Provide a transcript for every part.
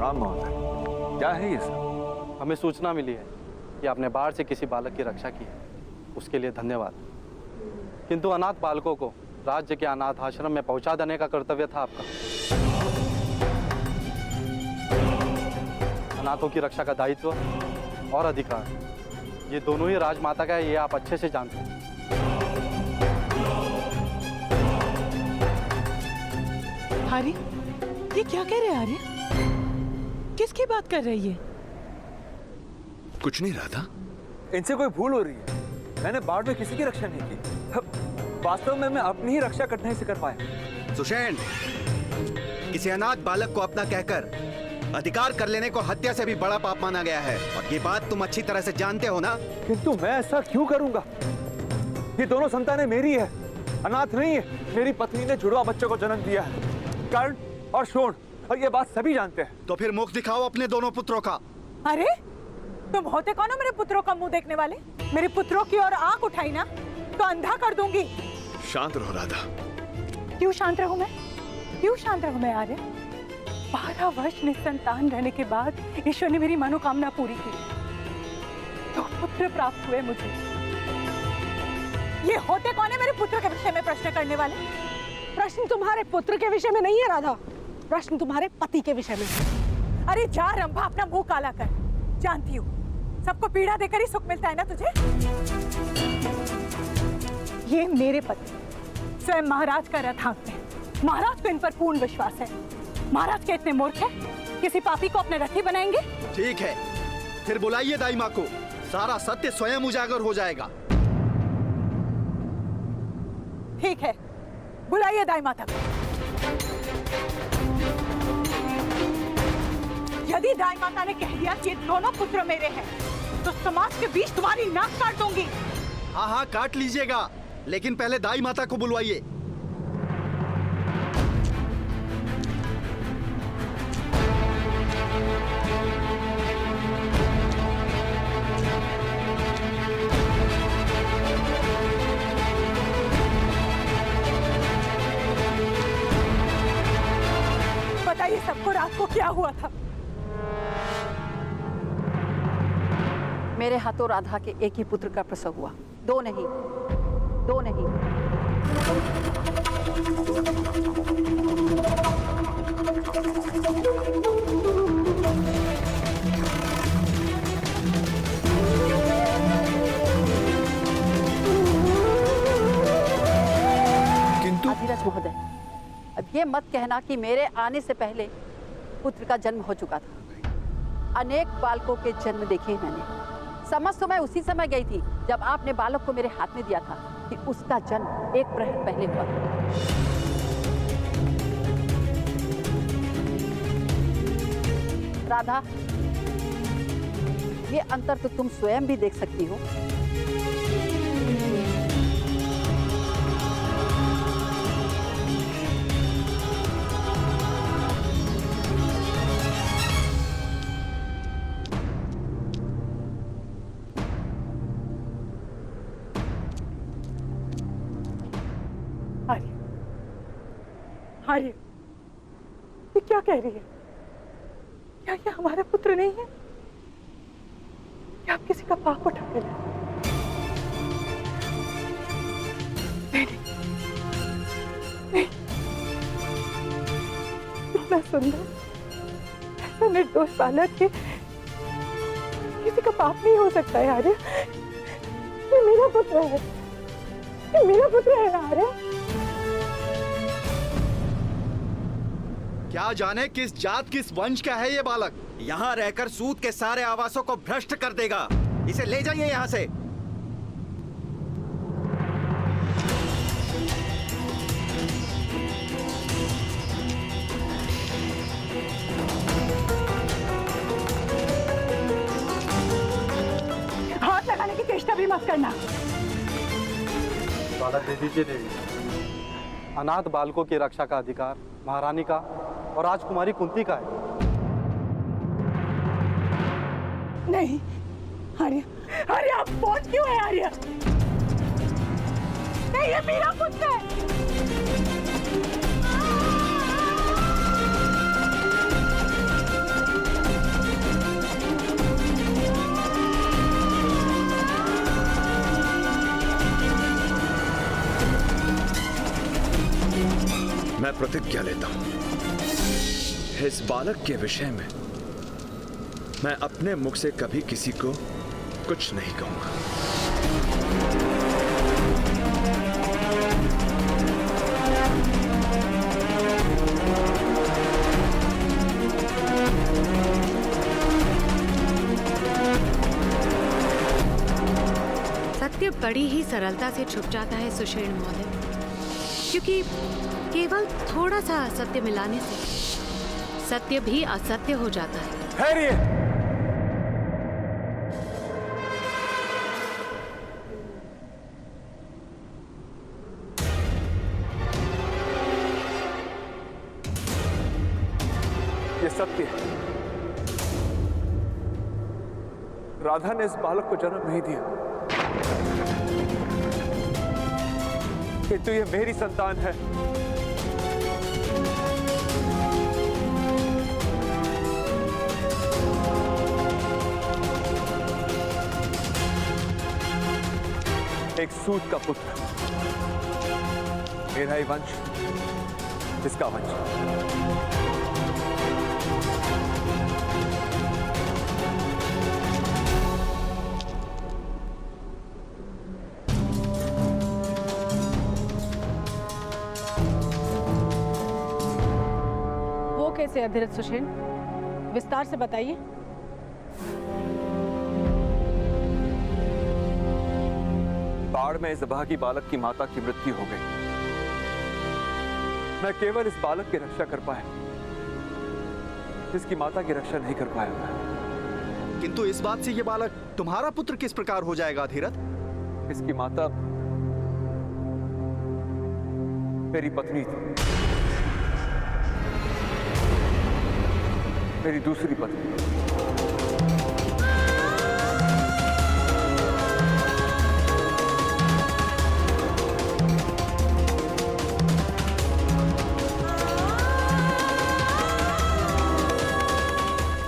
राम महोदय, क्या है ये सब? हमें सूचना मिली है कि आपने बाढ़ से किसी बालक की रक्षा की है, उसके लिए धन्यवाद। किंतु अनाथ बालकों को राज्य के अनाथ आश्रम में पहुंचा देने का कर्तव्य था आपका। अनाथों की रक्षा का दायित्व और अधिकार ये दोनों ही राजमाता का है, ये आप अच्छे से जानते हैं। आर्य, ये क्या कह रहे हैं आर्य? किसकी बात कर रही है? कुछ नहीं राधा। इनसे कोई भूल हो रही है। मैंने बाढ़ में किसी की रक्षा नहीं की। वास्तव में मैं अपनी ही रक्षा करने से कर पाया। सुषेण, किसी अनाथ बालक को अपना कहकर अधिकार कर लेने को हत्या से भी बड़ा पाप माना गया है, और ये बात तुम अच्छी तरह से जानते हो ना? किंतु मैं ऐसा क्यों करूंगा? ये दोनों संतानें मेरी है, अनाथ नहीं है। मेरी पत्नी ने जुड़वा बच्चों को जन्म दिया है, कर्ण और शोण, और ये बात सभी जानते हैं। तो फिर मुख दिखाओ अपने दोनों पुत्रों का। अरे तुम होते कौन हो मेरे पुत्रों का मुंह देखने वाले? मेरे पुत्रों की ओर आंख उठाई ना तो अंधा कर दूंगी। शांत रहो राधा। क्यों शांत रहूं मैं? क्यों शांत रहूं मैं आर्य? 12 वर्ष निसंतान रहने के बाद ईश्वर ने मेरी मनोकामना पूरी की, तो पुत्र प्राप्त हुए मुझे। ये होते कौन है मेरे पुत्र के विषय में प्रश्न करने वाले? प्रश्न तुम्हारे पुत्र के विषय में नहीं है राधा, प्रश्न तुम्हारे पति के विषय में। अरे जा रंभा, अपना मुंह काला कर। जानती हूँ सबको पीड़ा देकर ही सुख मिलता है ना तुझे। ये मेरे पति स्वयं महाराज का रथ हाँकते हैं। महाराज को इन पर पूर्ण विश्वास है। महाराज के इतने मूर्ख हैं, किसी पापी को अपने रथी बनाएंगे? ठीक है, फिर बुलाइए दाई माँ को, सारा सत्य स्वयं उजागर हो जाएगा। ठीक है, बुलाइए दाई माता को। यदि दाई माता ने कह दिया कि दोनों पुत्र मेरे हैं, तो समाज के बीच तुम्हारी नाक काट दूंगी। हाँ हाँ, काट लीजिएगा, लेकिन पहले दाई माता को बुलवाइए। बताइए सबको रात को क्या हुआ था? मेरे हाथों राधा के एक ही पुत्र का प्रसव हुआ, दो नहीं, दो नहीं। किंतु अधीरज महोदय, अब ये मत कहना कि मेरे आने से पहले पुत्र का जन्म हो चुका था। अनेक बालकों के जन्म देखे मैंने। समझ तो मैं उसी समय गई थी जब आपने बालक को मेरे हाथ में दिया था कि उसका जन्म एक प्रहर पहले हुआ। राधा, ये अंतर तो तुम स्वयं भी देख सकती हो। आर्य, ये क्या कह रही है? क्या ये हमारे पुत्र नहीं है? क्या आप किसी का पाप उठा ले? नहीं, नहीं, इतना सुंदर, ऐसा निर्दोष बालक के किसी का पाप नहीं हो सकता है आर्य। ये मेरा पुत्र है, ये मेरा पुत्र है आर्य। क्या जाने किस जात किस वंश का है ये बालक। यहाँ रहकर सूत के सारे आवासों को भ्रष्ट कर देगा। इसे ले जाइए यहाँ से। हाथ लगाने की चेष्टा भी मत करना। बालक दे दीजिए देवी। अनाथ बालकों की रक्षा का अधिकार महारानी का और राजकुमारी कुंती का है। नहीं आर्य, आर्य आप पहुंच क्यों है आर्य? नहीं, ये मेरा पुत्र है। मैं प्रतिज्ञा लेता हूं, इस बालक के विषय में मैं अपने मुख से कभी किसी को कुछ नहीं कहूंगा। सत्य बड़ी ही सरलता से छुप जाता है सुषेण महोदय, क्योंकि केवल थोड़ा सा असत्य मिलाने से सत्य भी असत्य हो जाता है। ठहरिए। ये सत्य है, राधा ने इस बालक को जन्म नहीं दिया, किंतु ये मेरी संतान है। एक सूत का पुत्र, मेरा ही वंश, इसका वंश। वो कैसे अधिरथ सुषेण, विस्तार से बताइए। बाढ़ में इस अभागी बालक की माता की मृत्यु हो गई। मैं केवल इस बालक की रक्षा कर पाया, इसकी माता की रक्षा नहीं कर पाया मैं। किंतु इस बात से ये बालक तुम्हारा पुत्र किस प्रकार हो जाएगा अधिरथ? इसकी माता मेरी पत्नी थी, मेरी दूसरी पत्नी।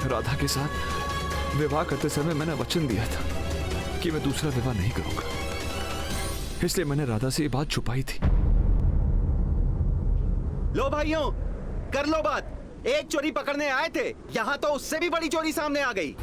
राधा के साथ विवाह करते समय मैंने वचन दिया था कि मैं दूसरा विवाह नहीं करूंगा, इसलिए मैंने राधा से ये बात छुपाई थी। लो भाइयों, कर लो बात। एक चोरी पकड़ने आए थे, यहाँ तो उससे भी बड़ी चोरी सामने आ गई।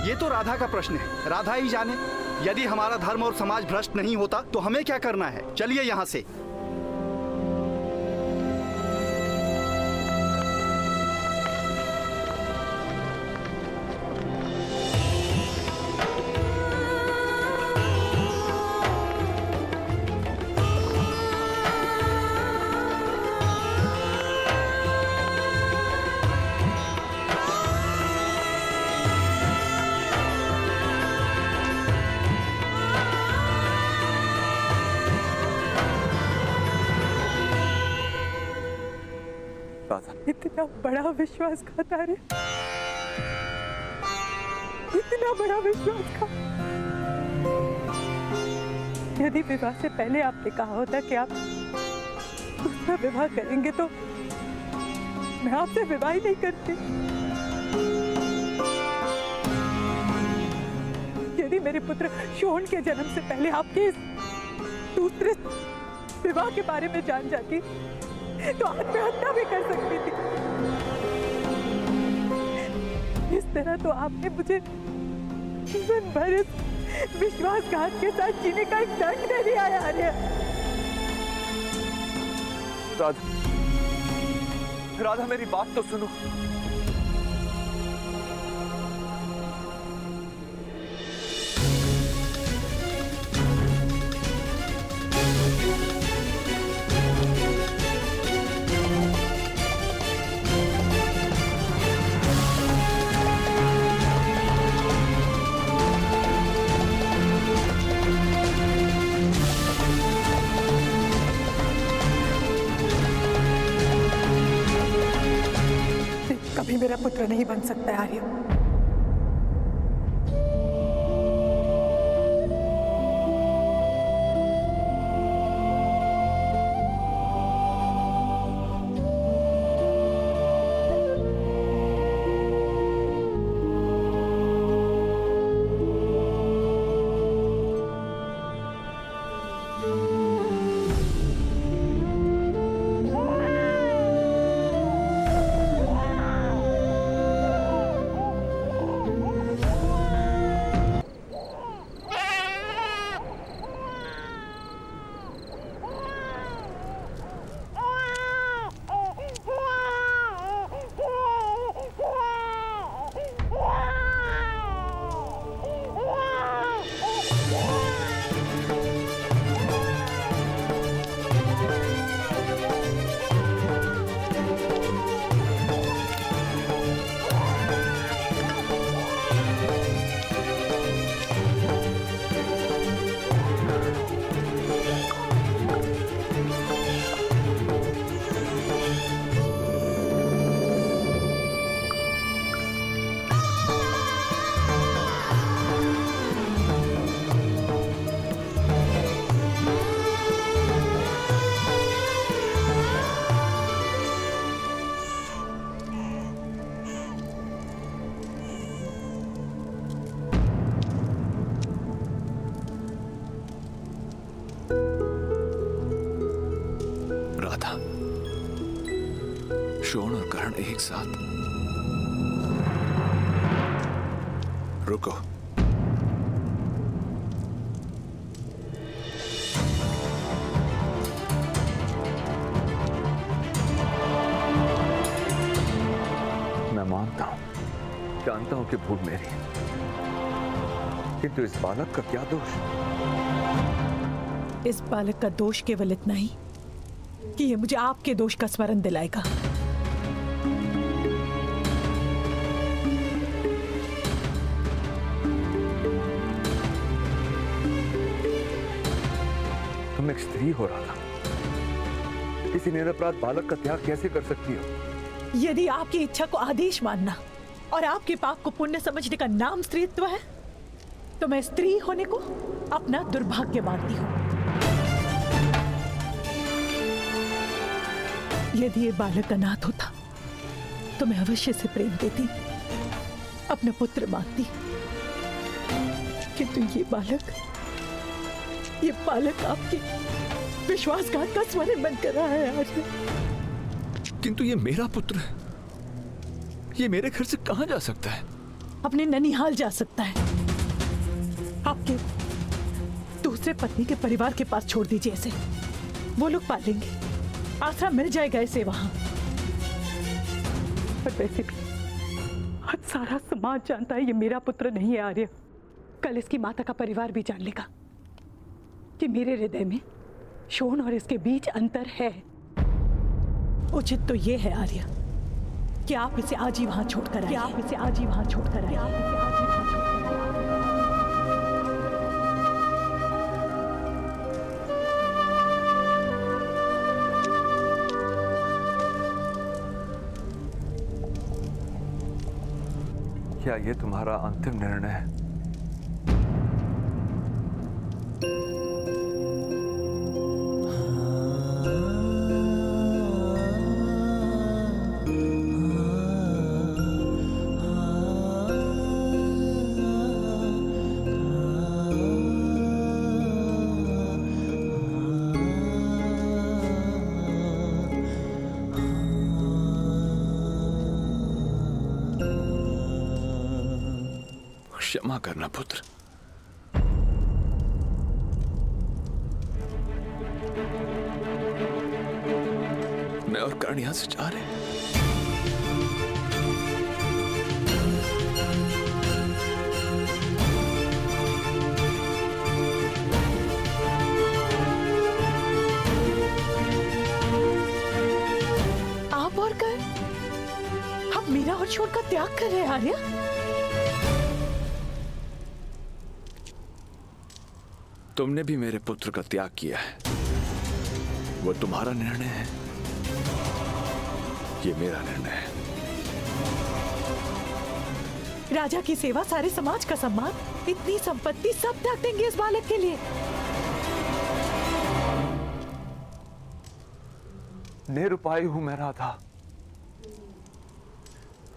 ये तो राधा का प्रश्न है, राधा ही जाने। यदि हमारा धर्म और समाज भ्रष्ट नहीं होता तो हमें क्या करना है? चलिए यहाँ से। इतना बड़ा विश्वासघात आर्य, इतना बड़ा विश्वासघात। यदि विवाह से पहले आपने कहा होता कि आप दूसरा विवाह करेंगे तो मैं आपसे विवाह ही नहीं करती। यदि मेरे पुत्र शोण के जन्म से पहले आपके इस दूसरे विवाह के बारे में जान जाती तो आत्महत्या भी कर सकती थी। इस तरह तो आपने मुझे जीवन भर इस विश्वासघात के साथ जीने का एक दंड दे दिया है आर्य। राधा, राधा मेरी बात तो सुनो। कभी मेरा पुत्र नहीं बन सकता है आर्य। एक साथ। रुको। मैं मानता हूं, जानता हूं कि भूल मेरी है, किंतु इस बालक का क्या दोष? इस बालक का दोष केवल इतना ही कि ये मुझे आपके दोष का स्मरण दिलाएगा। तुम एक स्त्री हो रहा था, किसी निरपराध बालक का त्याग कैसे कर सकती हो? यदि आपकी इच्छा को आदेश मानना और आपके पाप को पुण्य समझने का नाम स्त्रीत्व है, तो मैं स्त्री होने को अपना दुर्भाग्य मानती हूँ। यदि ये बालक अनाथ होता तो मैं अवश्य से प्रेम देती, अपना पुत्र मानती, किंतु ये बालक आपके विश्वासघात का स्मरण बन कर रहा है आज। किंतु ये मेरा पुत्र है, ये मेरे घर से कहां जा सकता है? अपने ननिहाल जा सकता है। आपके दूसरे पत्नी के परिवार के पास छोड़ दीजिए इसे, वो लोग पालेंगे, आसरा मिल जाएगा इसे वहां। पर वैसे भी आज सारा समाज जानता है ये मेरा पुत्र नहीं है आर्य। कल इसकी माता का परिवार भी जान लेगा कि मेरे हृदय में शोण और इसके बीच अंतर है। उचित तो ये है आर्य कि आप इसे आज ही वहां छोड़कर आइए। क्या ये तुम्हारा अंतिम निर्णय है? क्षमा करना पुत्र। मैं और कर्ण यहां से जा रहे हैं। आप और कर्ण, आप मीरा और शोण का त्याग कर रहे हैं आर्य? तुमने भी मेरे पुत्र का त्याग किया है, वो तुम्हारा निर्णय है, ये मेरा निर्णय है। राजा की सेवा, सारे समाज का सम्मान, इतनी संपत्ति सब त्याग देंगे इस बालक के लिए? निरुपाय हूं मैं राधा।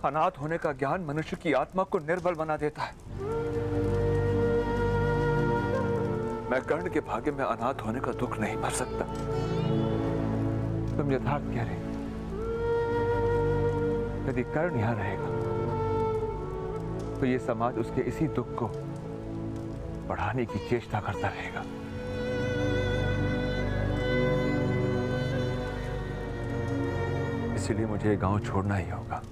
अनाथ होने का ज्ञान मनुष्य की आत्मा को निर्बल बना देता है। मैं कर्ण के भाग्य में अनाथ होने का दुख नहीं भर सकता। तुम यथार्थ कह रहे, यदि कर्ण यहां रहेगा तो ये समाज उसके इसी दुख को बढ़ाने की चेष्टा करता रहेगा। इसीलिए मुझे ये गांव छोड़ना ही होगा।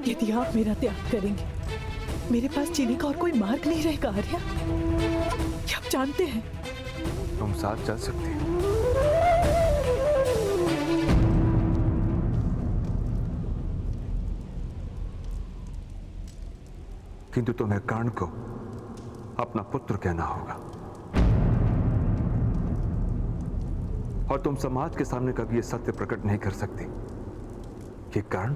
यदि आप मेरा त्याग करेंगे, मेरे पास जीने का और कोई मार्ग नहीं रहेगा आर्या। क्या आप जानते हैं? तुम साथ चल सकती हो, किंतु तुम्हें कर्ण को अपना पुत्र कहना होगा, और तुम समाज के सामने कभी यह सत्य प्रकट नहीं कर सकती कि कर्ण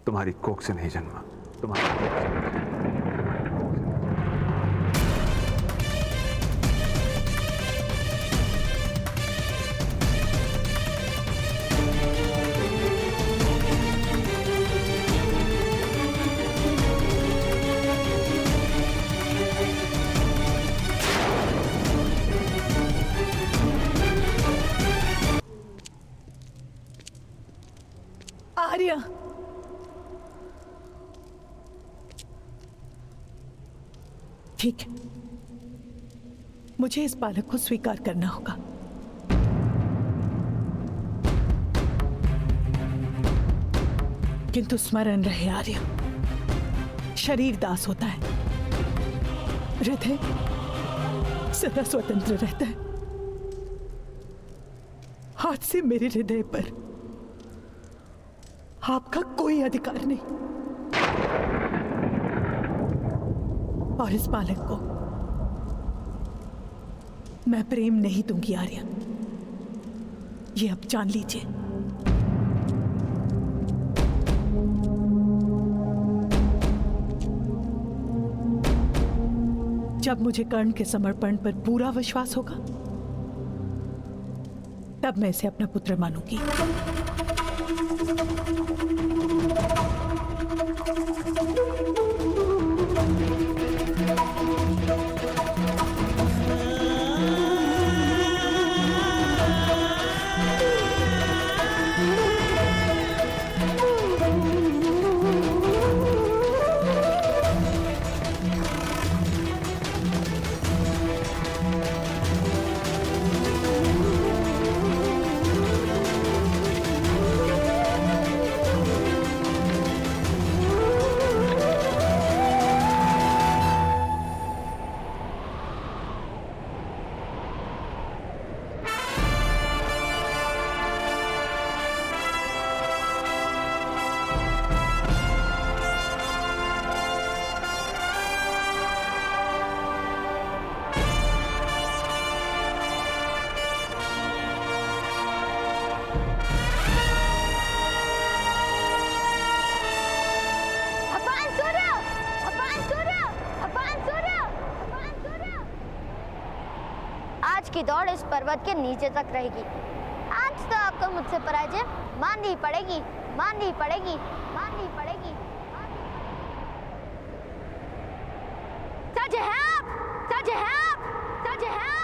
तुम्हारी कोख से नहीं जन्मा, तुम्हारा ठीक है, मुझे इस बालक को स्वीकार करना होगा। किंतु स्मरण रहे आर्य, शरीर दास होता है, हृदय सदा स्वतंत्र रहता है। आज से मेरे हृदय पर आपका कोई अधिकार नहीं, और इस बालक को मैं प्रेम नहीं दूंगी आर्य, ये अब जान लीजिए। जब मुझे कर्ण के समर्पण पर पूरा विश्वास होगा, तब मैं इसे अपना पुत्र मानूंगी। आज की दौड़ इस पर्वत के नीचे तक रहेगी। आज तो आपको मुझसे पराजय माननी पड़ेगी, माननी पड़ेगी, माननी पड़ेगी। सच है आप, सच है आप, सच है आप।